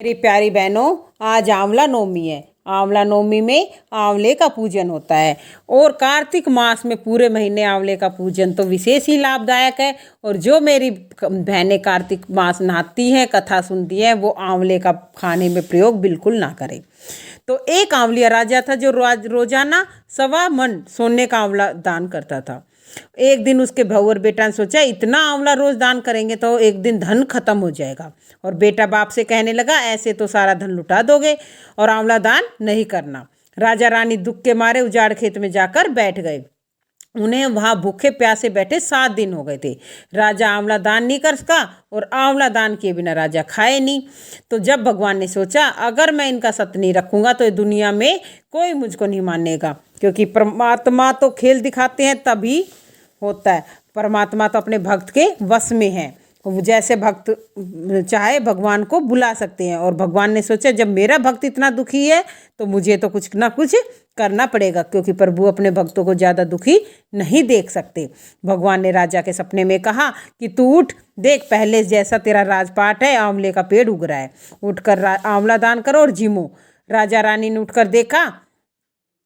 मेरी प्यारी बहनों, आज आंवला नवमी है। आंवला नवमी में आंवले का पूजन होता है और कार्तिक मास में पूरे महीने आंवले का पूजन तो विशेष ही लाभदायक है। और जो मेरी बहनें कार्तिक मास नहाती हैं, कथा सुनती हैं, वो आंवले का खाने में प्रयोग बिल्कुल ना करें। तो एक आंवलिया राजा था जो रोजाना 1.25 मन सोने का आंवला दान करता था। एक दिन उसके बहू और बेटा ने सोचा इतना आंवला रोज दान करेंगे तो एक दिन धन खत्म हो जाएगा। और बेटा बाप से कहने लगा ऐसे तो सारा धन लुटा दोगे और आंवला दान नहीं करना। राजा रानी दुख के मारे उजाड़ खेत में जाकर बैठ गए। उन्हें वहां भूखे प्यासे बैठे 7 दिन हो गए थे। राजा आंवला दान नहीं कर सका और आंवला दान किए बिना राजा खाए नहीं। तो जब भगवान ने सोचा अगर मैं इनका सत्य नहीं रखूंगा तो दुनिया में कोई मुझको नहीं मानेगा, क्योंकि परमात्मा तो खेल दिखाते हैं तभी होता है। परमात्मा तो अपने भक्त के वश में है, जैसे भक्त चाहे भगवान को बुला सकते हैं। और भगवान ने सोचा जब मेरा भक्त इतना दुखी है तो मुझे तो कुछ ना कुछ करना पड़ेगा, क्योंकि प्रभु अपने भक्तों को ज़्यादा दुखी नहीं देख सकते। भगवान ने राजा के सपने में कहा कि तू उठ, देख पहले जैसा तेरा राजपाट है आंवले का पेड़ उग रहा है, उठकर आंवला दान करो और जिमो। राजा रानी ने उठकर देखा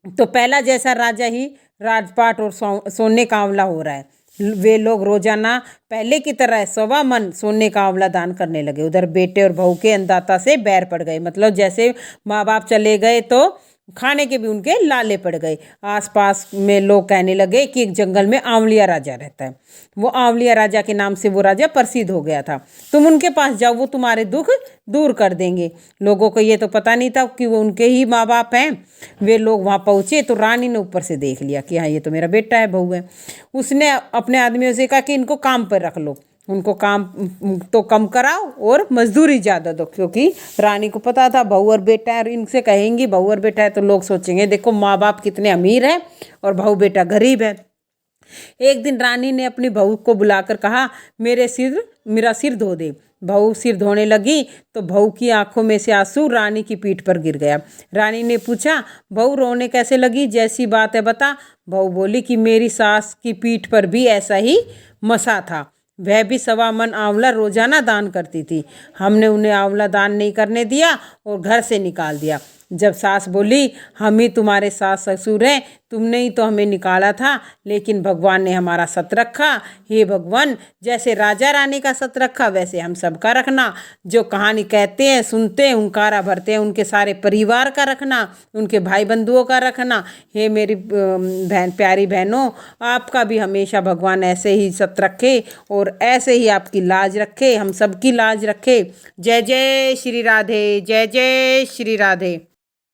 तो पहला जैसा राजा ही राजपाट और सोने का आंवला हो रहा है। वे लोग रोजाना पहले की तरह 1.25 मन सोने का आंवला दान करने लगे। उधर बेटे और बहू के अन्नदाता से बैर पड़ गए, मतलब जैसे माँ बाप चले गए तो खाने के भी उनके लाले पड़ गए। आसपास में लोग कहने लगे कि एक जंगल में आंवलिया राजा रहता है। वो आंवलिया राजा के नाम से वो राजा प्रसिद्ध हो गया था। तुम उनके पास जाओ, वो तुम्हारे दुख दूर कर देंगे। लोगों को ये तो पता नहीं था कि वो उनके ही माँ बाप हैं। वे लोग वहाँ पहुँचे तो रानी ने ऊपर से देख लिया कि हाँ ये तो मेरा बेटा है, बहू है। उसने अपने आदमियों से कहा कि इनको काम पर रख लो, उनको काम तो कम कराओ और मजदूरी ज़्यादा दो, क्योंकि रानी को पता था बहू और बेटा है। इनसे कहेंगी बहू और बेटा है तो लोग सोचेंगे देखो माँ बाप कितने अमीर हैं और बहू बेटा गरीब है। एक दिन रानी ने अपनी बहू को बुलाकर कहा मेरा सिर धो दे। बहू सिर धोने लगी तो बहू की आंखों में से आंसू रानी की पीठ पर गिर गया। रानी ने पूछा बहू रोने कैसे लगी, जैसी बात है बता। बहू बोली कि मेरी सास की पीठ पर भी ऐसा ही मसा था, वह भी 1.25 मन आंवला रोजाना दान करती थी। हमने उन्हें आंवला दान नहीं करने दिया और घर से निकाल दिया। जब सास बोली हम ही तुम्हारे सास ससुर हैं, तुमने ही तो हमें निकाला था, लेकिन भगवान ने हमारा सत रखा। हे भगवान, जैसे राजा रानी का सत रखा वैसे हम सबका रखना। जो कहानी कहते हैं सुनते हैं हुंकारा भरते हैं उनके सारे परिवार का रखना, उनके भाई बंधुओं का रखना। हे मेरी प्यारी बहनों, आपका भी हमेशा भगवान ऐसे ही सत रखे और ऐसे ही आपकी लाज रखे, हम सबकी लाज रखे। जय जय श्री राधे, जय जय श्री राधे।